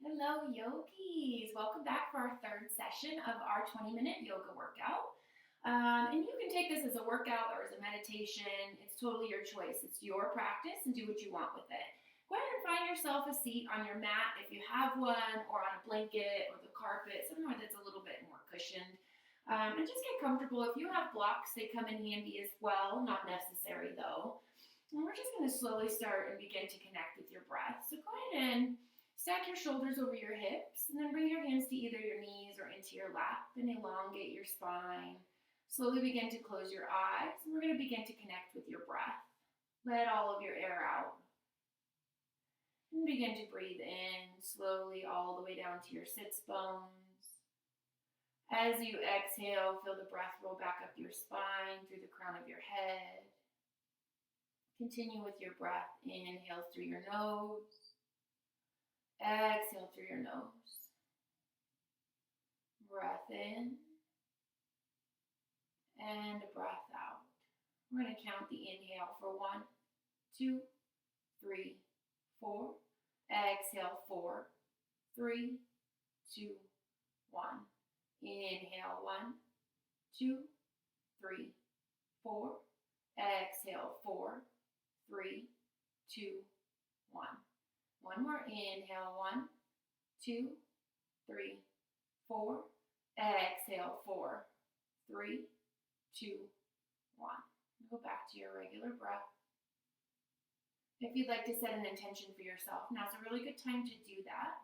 Hello, yogis. Welcome back for our third session of our 20-minute yoga workout. And you can take this as a workout or as a meditation. It's totally your choice. It's your practice and do what you want with it. Go ahead and find yourself a seat on your mat if you have one, or on a blanket or the carpet, somewhere that's a little bit more cushioned. And just get comfortable. If you have blocks, they come in handy as well. Not necessary though. And we're just going to slowly start and begin to connect with your breath. So go ahead and stack your shoulders over your hips, and then bring your hands to either your knees or into your lap and elongate your spine. Slowly begin to close your eyes, and we're going to begin to connect with your breath. Let all of your air out. And begin to breathe in slowly all the way down to your sits bones. As you exhale, feel the breath roll back up your spine through the crown of your head. Continue with your breath. Inhale through your nose. Exhale through your nose. Breath in and a breath out. We're going to count the inhale for 1, 2, 3, 4. Exhale, 4, 3, 2, 1. Inhale, 1, 2, 3, 4. Exhale, 4, 3, 2, 1. One more. Inhale, 1, 2, 3, 4. Exhale, 4, 3, 2, 1. Go back to your regular breath. If you'd like to set an intention for yourself, now's a really good time to do that.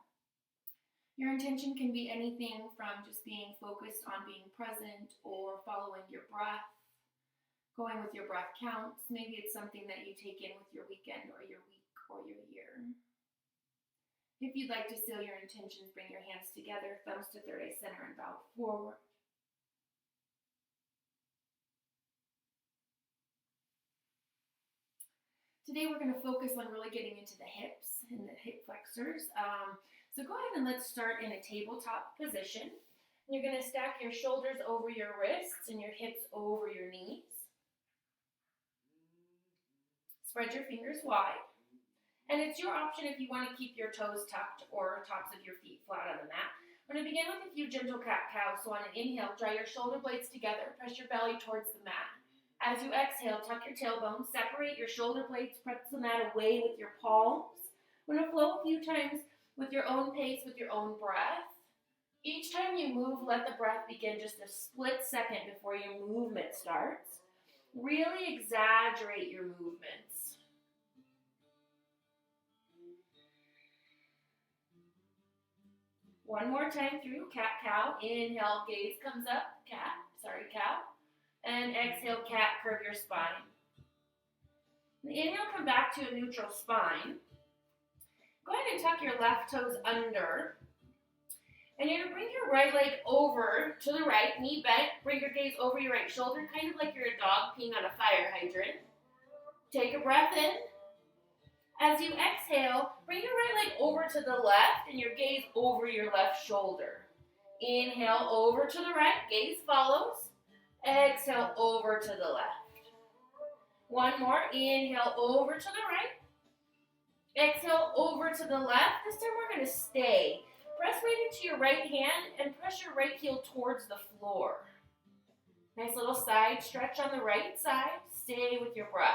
Your intention can be anything from just being focused on being present or following your breath, going with your breath counts. Maybe it's something that you take in with your weekend or your week or your year. If you'd like to seal your intentions, bring your hands together, thumbs to third eye center, and bow forward. Today we're going to focus on really getting into the hips and the hip flexors. So go ahead and let's start in a tabletop position. You're going to stack your shoulders over your wrists and your hips over your knees. Spread your fingers wide. And it's your option if you want to keep your toes tucked or tops of your feet flat on the mat. We're going to begin with a few gentle cat-cows. So on an inhale, draw your shoulder blades together. Press your belly towards the mat. As you exhale, tuck your tailbone. Separate your shoulder blades. Press the mat away with your palms. We're going to flow a few times with your own pace, with your own breath. Each time you move, let the breath begin just a split second before your movement starts. Really exaggerate your movements. One more time through, cat-cow. Inhale, gaze comes up, cow. And exhale, cat, curve your spine. Inhale, come back to a neutral spine. Go ahead and tuck your left toes under. And you're going to bring your right leg over to the right, knee bent. Bring your gaze over your right shoulder, kind of like you're a dog peeing on a fire hydrant. Take a breath in. As you exhale, bring your right leg over to the left and your gaze over your left shoulder. Inhale over to the right, gaze follows. Exhale over to the left. One more, inhale over to the right. Exhale over to the left. This time we're going to stay. Press right into your right hand and press your right heel towards the floor. Nice little side stretch on the right side. Stay with your breath.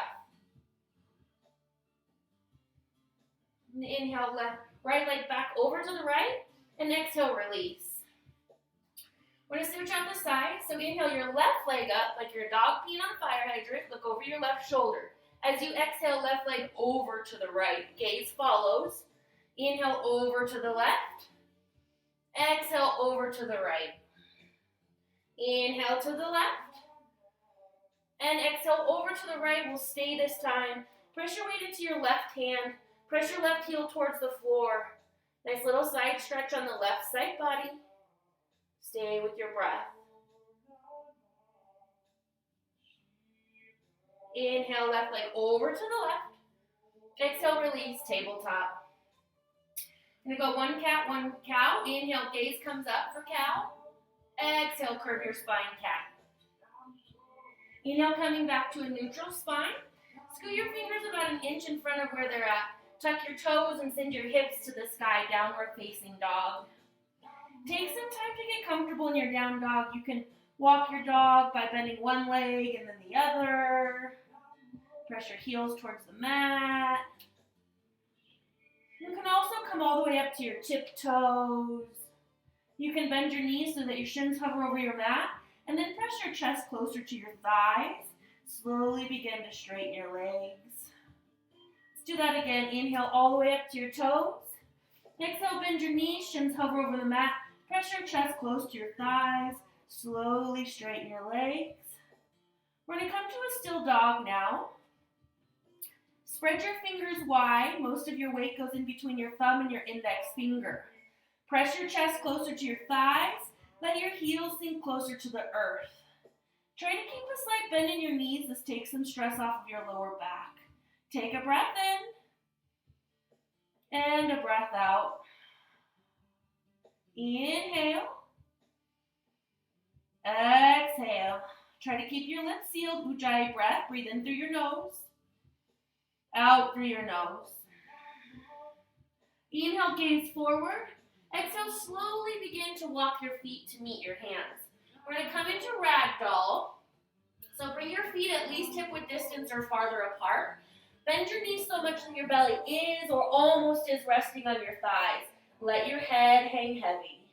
Inhale, right leg back over to the right, and exhale, release. We're going to switch on the side. So inhale your left leg up like you're a dog peeing on a fire hydrant. Look over your left shoulder. As you exhale, left leg over to the right. Gaze follows. Inhale over to the left. Exhale over to the right. Inhale to the left. And exhale over to the right. We'll stay this time. Press your weight into your left hand. Press your left heel towards the floor. Nice little side stretch on the left side body. Stay with your breath. Inhale, left leg over to the left. Exhale, release, tabletop. I'm going to go one cat, one cow. Inhale, gaze comes up for cow. Exhale, curve your spine, cat. Inhale, coming back to a neutral spine. Scoot your fingers about an inch in front of where they're at. Tuck your toes and send your hips to the sky, downward facing dog. Take some time to get comfortable in your down dog. You can walk your dog by bending one leg and then the other. Press your heels towards the mat. You can also come all the way up to your tiptoes. You can bend your knees so that your shins hover over your mat, and then press your chest closer to your thighs. Slowly begin to straighten your legs. Let's do that again. Inhale all the way up to your toes. Exhale, bend your knees, shins hover over the mat. Press your chest close to your thighs. Slowly straighten your legs. We're going to come to a still dog now. Spread your fingers wide. Most of your weight goes in between your thumb and your index finger. Press your chest closer to your thighs. Let your heels sink closer to the earth. Try to keep a slight bend in your knees. This takes some stress off of your lower back. Take a breath in and a breath out. Inhale. Exhale. Try to keep your lips sealed. Ujjayi breath. Breathe in through your nose. Out through your nose. Inhale, gaze forward. Exhale, slowly begin to walk your feet to meet your hands. We're going to come into ragdoll. So bring your feet at least hip-width distance or farther apart. Bend your knees so much that your belly is or almost is resting on your thighs. Let your head hang heavy.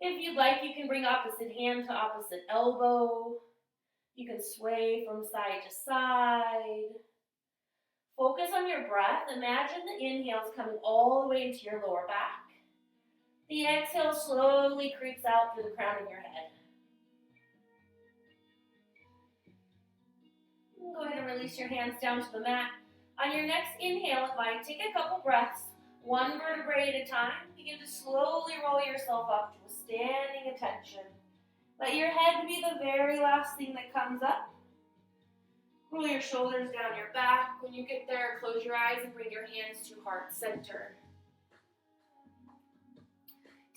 If you'd like, you can bring opposite hand to opposite elbow. You can sway from side to side. Focus on your breath. Imagine the inhales coming all the way into your lower back. The exhale slowly creeps out through the crown of your head. Go ahead and release your hands down to the mat. On your next inhale, it might take a couple breaths, one vertebrae at a time. Begin to slowly roll yourself up to a standing attention. Let your head be the very last thing that comes up. Roll your shoulders down your back. When you get there, close your eyes and bring your hands to heart center.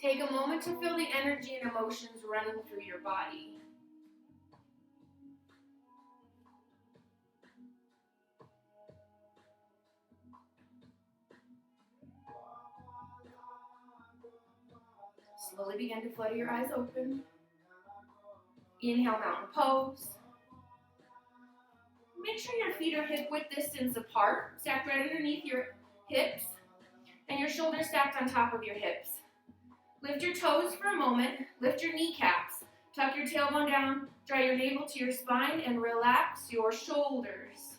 Take a moment to feel the energy and emotions running through your body. Slowly begin to flutter your eyes open. Inhale, mountain pose. Make sure your feet are hip-width distance apart, stacked right underneath your hips, and your shoulders stacked on top of your hips. Lift your toes for a moment, lift your kneecaps, tuck your tailbone down, draw your navel to your spine, and relax your shoulders.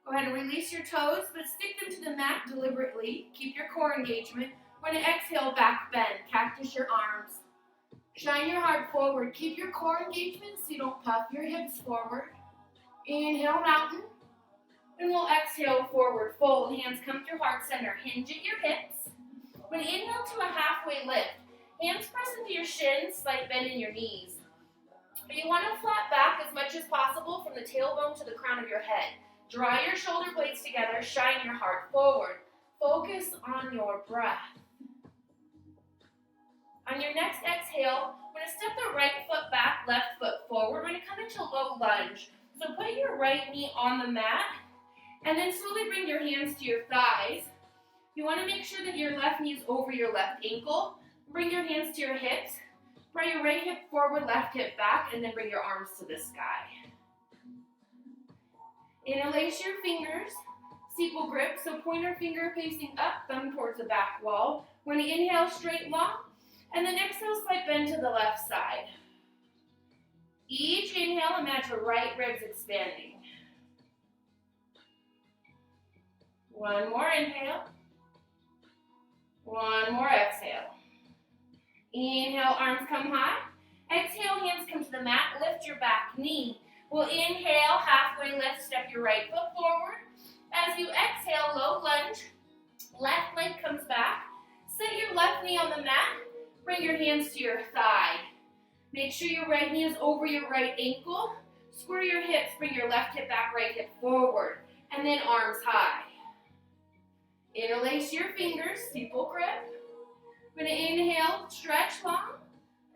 Go ahead and release your toes, but stick them to the mat deliberately. Keep your core engagement. We're going to exhale, back bend, cactus your arms. Shine your heart forward. Keep your core engagement so you don't puff your hips forward. Inhale, mountain. And we'll exhale, forward fold. Hands come through heart center. Hinge at your hips. When you inhale to a halfway lift, hands press into your shins, slight bend in your knees. You want to flat back as much as possible from the tailbone to the crown of your head. Draw your shoulder blades together. Shine your heart forward. Focus on your breath. On your next exhale, we're going to step the right foot back, left foot forward. We're going to come into low lunge. So put your right knee on the mat, and then slowly bring your hands to your thighs. You want to make sure that your left knee is over your left ankle. Bring your hands to your hips. Bring your right hip forward, left hip back, and then bring your arms to the sky. Interlace your fingers, steeple grip, so pointer finger facing up, thumb towards the back wall. When you inhale, straight long. And then exhale, slight bend to the left side. Each inhale, imagine right ribs expanding. One more inhale. One more exhale. Inhale, arms come high. Exhale, hands come to the mat. Lift your back knee. We'll inhale, halfway lift, step your right foot forward. As you exhale, low lunge. Left leg comes back. Set your left knee on the mat. Bring your hands to your thigh. Make sure your right knee is over your right ankle. Square your hips, bring your left hip back, right hip forward. And then arms high. Interlace your fingers, steeple grip. We're going to inhale, stretch long.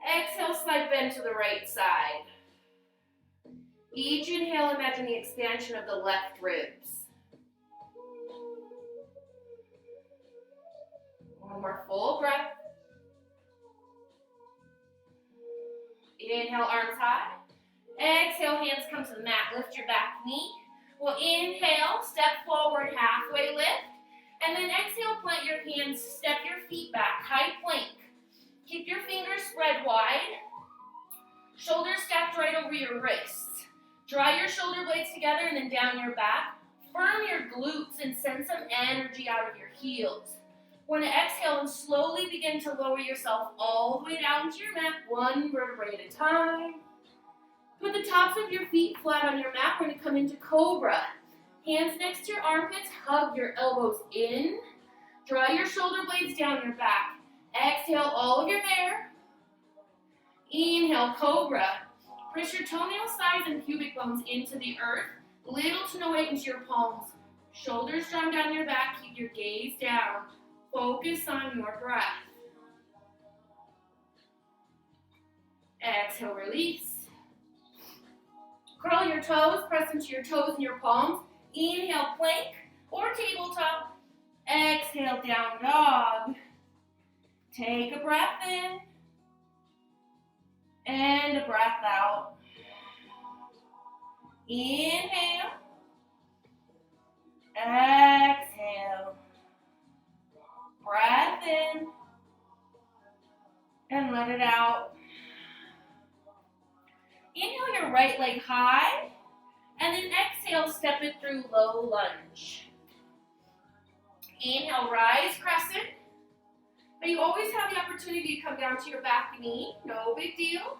Exhale, slight bend to the right side. Each inhale, imagine the expansion of the left ribs. One more full breath. Inhale, arms high. Exhale, hands come to the mat. Lift your back knee. We'll inhale, step forward, halfway lift. And then exhale, plant your hands, step your feet back, high plank. Keep your fingers spread wide. Shoulders stacked right over your wrists. Draw your shoulder blades together and then down your back. Firm your glutes and send some energy out of your heels. We're going to exhale and slowly begin to lower yourself all the way down to your mat, one vertebrae at a time. Put the tops of your feet flat on your mat. We're going to come into Cobra. Hands next to your armpits, hug your elbows in. Draw your shoulder blades down your back. Exhale all of your hair. Inhale, Cobra. Press your toenail sides and pubic bones into the earth. Little to no weight into your palms. Shoulders drawn down your back. Keep your gaze down. Focus on your breath. Exhale, release. Curl your toes, press into your toes and your palms. Inhale, plank or tabletop. Exhale, down dog. Take a breath in and a breath out. Inhale. Exhale. Breath in and let it out. Inhale your right leg high, and then exhale, step it through low lunge. Inhale, rise, crescent. Now you always have the opportunity to come down to your back knee, no big deal.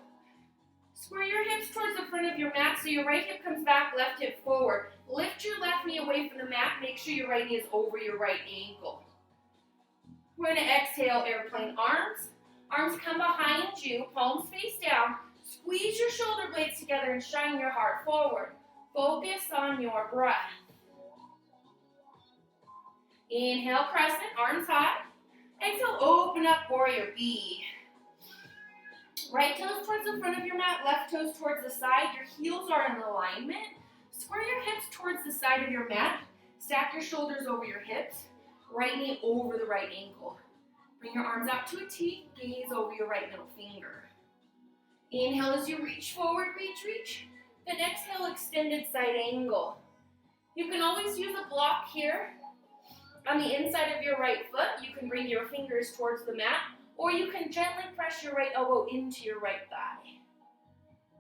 Square your hips towards the front of your mat so your right hip comes back, left hip forward. Lift your left knee away from the mat, make sure your right knee is over your right ankle. We're going to exhale, airplane arms. Arms come behind you, palms face down. Squeeze your shoulder blades together and shine your heart forward. Focus on your breath. Inhale, crescent, arms high. Exhale, open up, warrior B. Right toes towards the front of your mat, left toes towards the side. Your heels are in alignment. Square your hips towards the side of your mat. Stack your shoulders over your hips. Right knee over the right ankle. Bring your arms out to a T. Gaze over your right middle finger. Inhale as you reach forward, reach. Then exhale, extended side angle. You can always use a block here. On the inside of your right foot, you can bring your fingers towards the mat, or you can gently press your right elbow into your right thigh.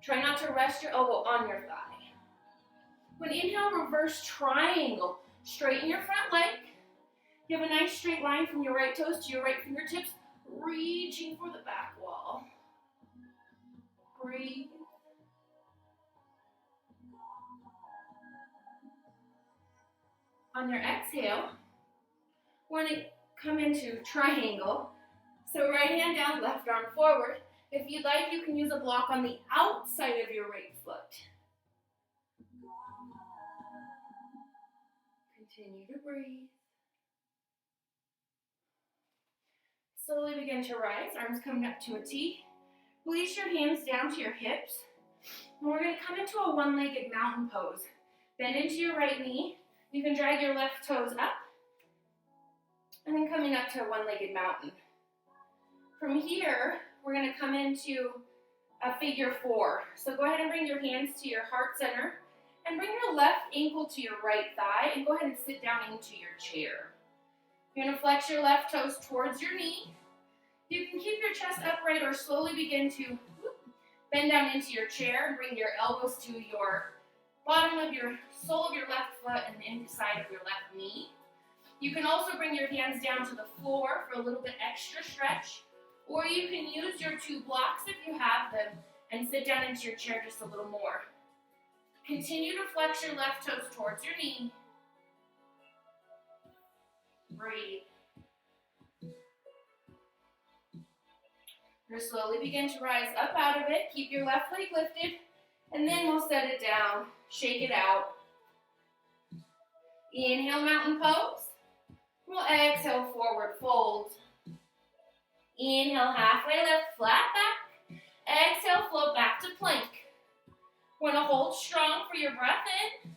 Try not to rest your elbow on your thigh. When inhale, reverse triangle. Straighten your front leg. You have a nice straight line from your right toes to your right fingertips, reaching for the back wall. Breathe. On your exhale, we're going to come into triangle. So right hand down, left arm forward. If you'd like, you can use a block on the outside of your right foot. Continue to breathe. Slowly begin to rise, arms coming up to a T. Release your hands down to your hips. And we're going to come into a one-legged mountain pose. Bend into your right knee. You can drag your left toes up. And then coming up to a one-legged mountain. From here, we're going to come into a figure four. So go ahead and bring your hands to your heart center. And bring your left ankle to your right thigh. And go ahead and sit down into your chair. You're going to flex your left toes towards your knee. You can keep your chest upright or slowly begin to bend down into your chair and bring your elbows to your bottom of your sole of your left foot and the inside of your left knee. You can also bring your hands down to the floor for a little bit extra stretch, or you can use your two blocks if you have them and sit down into your chair just a little more. Continue to flex your left toes towards your knee. Breathe. You're going to slowly begin to rise up out of it. Keep your left leg lifted, and then we'll set it down. Shake it out. Inhale, mountain pose. We'll exhale, forward fold. Inhale, halfway lift, flat back. Exhale, float back to plank. We're going to hold strong for your breath in.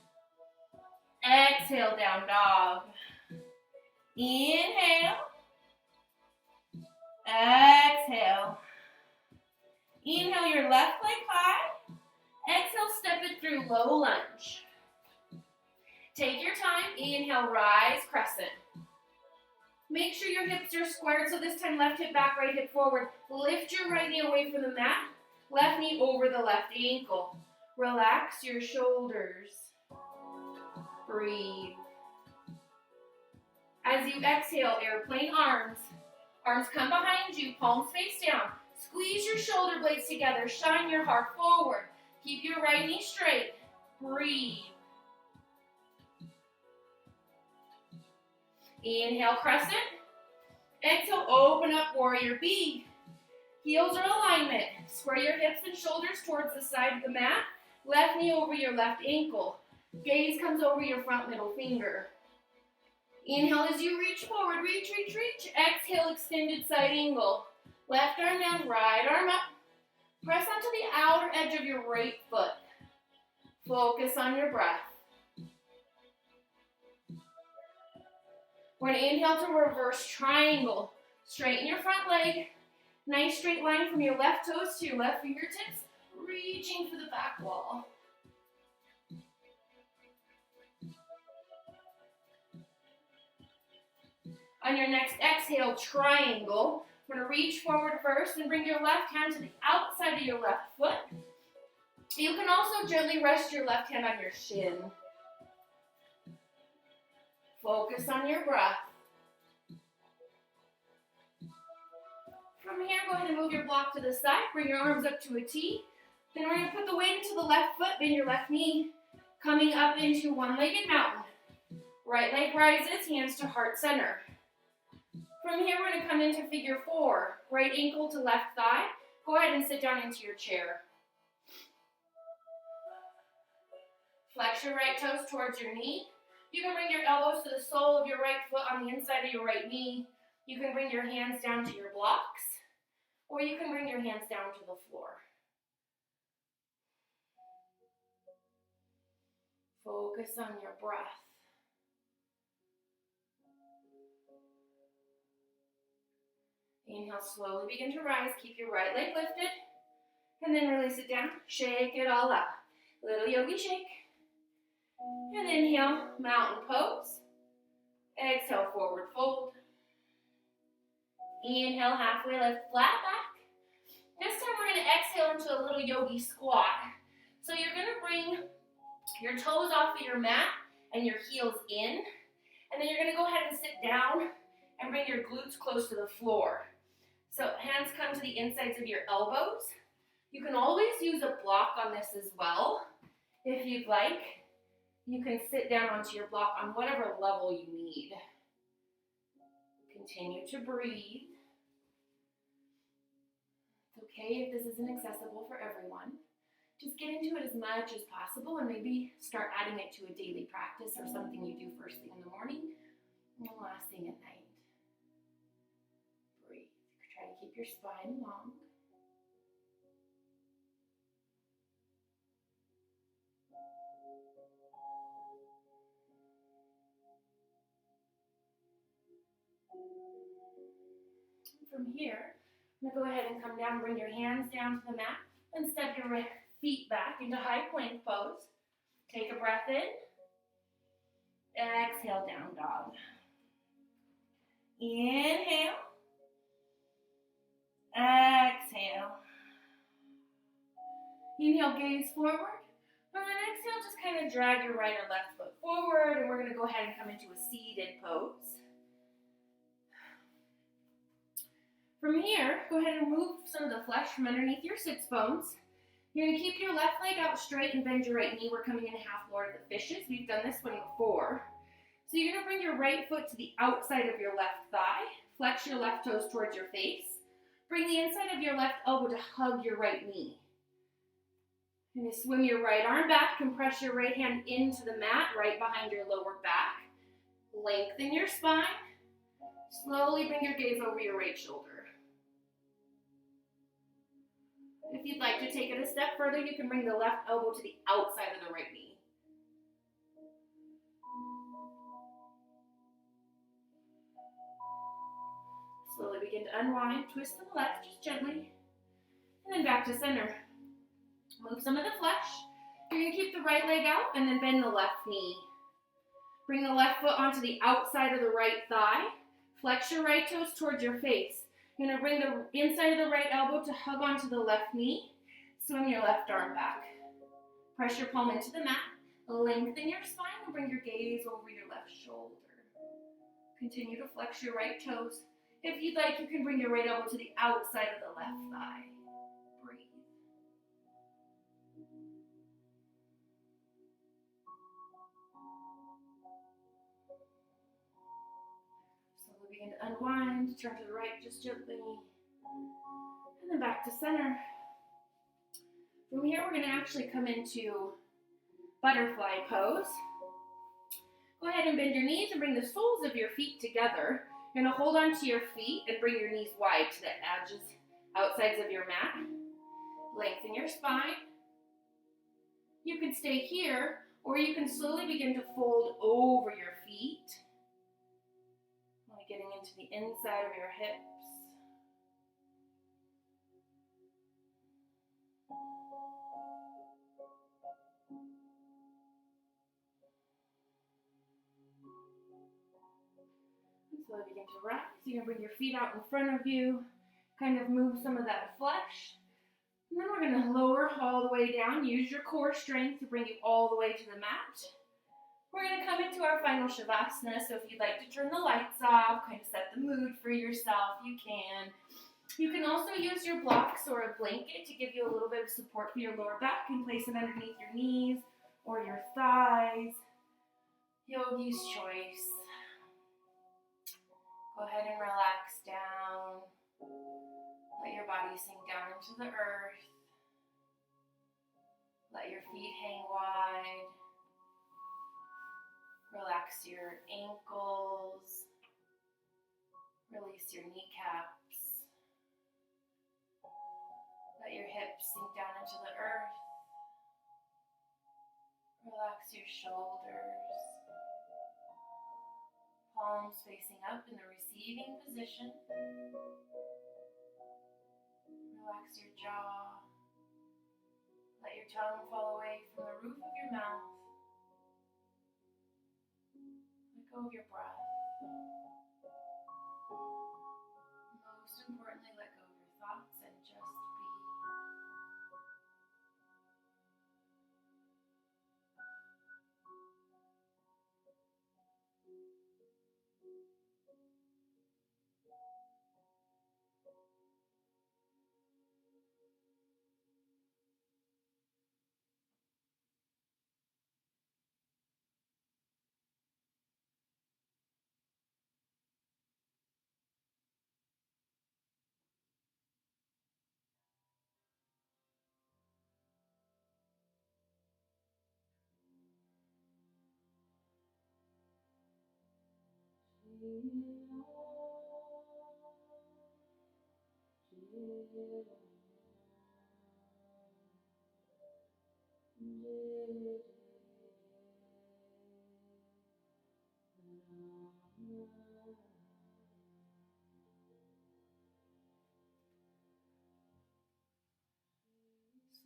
Exhale, down dog. Inhale. Exhale. Inhale your left leg high. Exhale, step it through, low lunge. Take your time. Inhale, rise, crescent. Make sure your hips are squared, so this time left hip back, right hip forward. Lift your right knee away from the mat. Left knee over the left ankle. Relax your shoulders. Breathe. As you exhale, airplane arms. Arms come behind you, palms face down. Squeeze your shoulder blades together. Shine your heart forward. Keep your right knee straight. Breathe. Inhale, crescent. Exhale, open up, warrior B. Heels are alignment. Square your hips and shoulders towards the side of the mat. Left knee over your left ankle. Gaze comes over your front middle finger. Inhale as you reach forward. Reach, reach, reach. Exhale, extended side angle. Left arm down, right arm up. Press onto the outer edge of your right foot. Focus on your breath. We're going to inhale to reverse triangle. Straighten your front leg. Nice straight line from your left toes to your left fingertips. Reaching for the back wall. On your next exhale, triangle. We're going to reach forward first and bring your left hand to the outside of your left foot. You can also gently rest your left hand on your shin. Focus on your breath. From here, go ahead and move your block to the side. Bring your arms up to a T. Then we're going to put the weight into the left foot, bend your left knee, coming up into one-legged mountain. Right leg rises, hands to heart center. From here, we're going to come into figure 4. Right ankle to left thigh. Go ahead and sit down into your chair. Flex your right toes towards your knee. You can bring your elbows to the sole of your right foot on the inside of your right knee. You can bring your hands down to your blocks, or you can bring your hands down to the floor. Focus on your breath. Inhale, slowly begin to rise. Keep your right leg lifted, and then release it down. Shake it all up. Little yogi shake. And inhale, mountain pose. Exhale, forward fold. Inhale, halfway lift, flat back. This time we're going to exhale into a little yogi squat. So you're going to bring your toes off of your mat and your heels in. And then you're going to go ahead and sit down and bring your glutes close to the floor. So hands come to the insides of your elbows. You can always use a block on this as well, if you'd like. You can sit down onto your block on whatever level you need. Continue to breathe. It's okay if this isn't accessible for everyone. Just get into it as much as possible and maybe start adding it to a daily practice or something you do first thing in the morning and last thing at night. Breathe. Try to keep your spine long. From here, I'm going to go ahead and come down, bring your hands down to the mat, and step your feet back into high plank pose. Take a breath in. Exhale, down dog. Inhale. Exhale. Inhale, gaze forward. And then exhale, just kind of drag your right or left foot forward, and we're going to go ahead and come into a seated pose. From here, go ahead and remove some of the flesh from underneath your sits bones. You're going to keep your left leg out straight and bend your right knee. We're coming into half Lord of the Fishes. We've done this one before. So you're going to bring your right foot to the outside of your left thigh. Flex your left toes towards your face. Bring the inside of your left elbow to hug your right knee. You're going to swim your right arm back. Compress your right hand into the mat, right behind your lower back. Lengthen your spine. Slowly bring your gaze over your right shoulder. If you'd like to take it a step further, you can bring the left elbow to the outside of the right knee. Slowly begin to unwind, twist to the left, just gently, and then back to center. Move some of the flesh. You're gonna keep the right leg out and then bend the left knee. Bring the left foot onto the outside of the right thigh. Flex your right toes towards your face. You're gonna bring the inside of the right elbow to hug onto the left knee. Swing your left arm back. Press your palm into the mat. Lengthen your spine and bring your gaze over your left shoulder. Continue to flex your right toes. If you'd like, you can bring your right elbow to the outside of the left thigh. Breathe. Slowly begin to unwind, turn to the right just gently, and then back to center. From here, we're going to actually come into butterfly pose. Go ahead and bend your knees and bring the soles of your feet together. You're going to hold onto your feet and bring your knees wide to the edges, outsides of your mat. Lengthen your spine. You can stay here, or you can slowly begin to fold over your feet. Only getting into the inside of your hips. Slowly begin to rise. You're going to bring your feet out in front of you, kind of move some of that flesh. And then we're going to lower all the way down. Use your core strength to bring you all the way to the mat. We're going to come into our final Shavasana. So if you'd like to turn the lights off, kind of set the mood for yourself, you can. You can also use your blocks or a blanket to give you a little bit of support for your lower back and place it underneath your knees or your thighs. Yogi's choice. Go ahead and relax down. Let your body sink down into the earth. Let your feet hang wide. Relax your ankles. Release your kneecaps. Let your hips sink down into the earth. Relax your shoulders. Palms facing up in the receiving position. Relax your jaw. Let your tongue fall away from the roof of your mouth. Let go of your breath. Most importantly, let go of your thoughts and just be.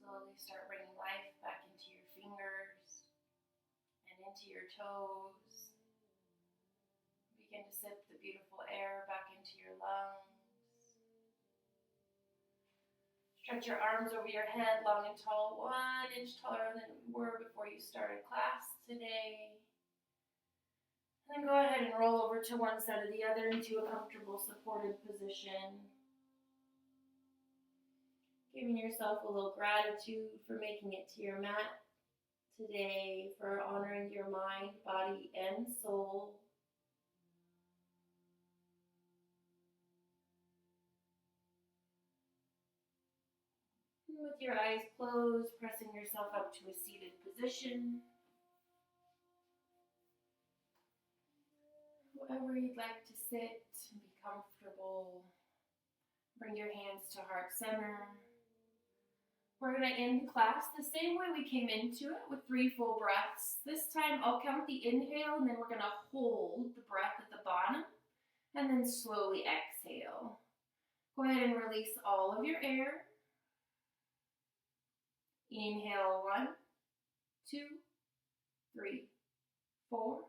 Slowly start bringing life back into your fingers and into your toes. Begin to sip the beautiful air back into your lungs. Stretch your arms over your head, long and tall, 1 inch taller than you were before you started class today. And then go ahead and roll over to one side or the other into a comfortable supported position. Giving yourself a little gratitude for making it to your mat today, for honoring your mind, body, and soul. And with your eyes closed, pressing yourself up to a seated position. Wherever you'd like to sit and be comfortable. Bring your hands to heart center. We're going to end class the same way we came into it, with 3 full breaths. This time I'll count the inhale and then we're going to hold the breath at the bottom and then slowly exhale. Go ahead and release all of your air. Inhale, 1, 2, 3, 4.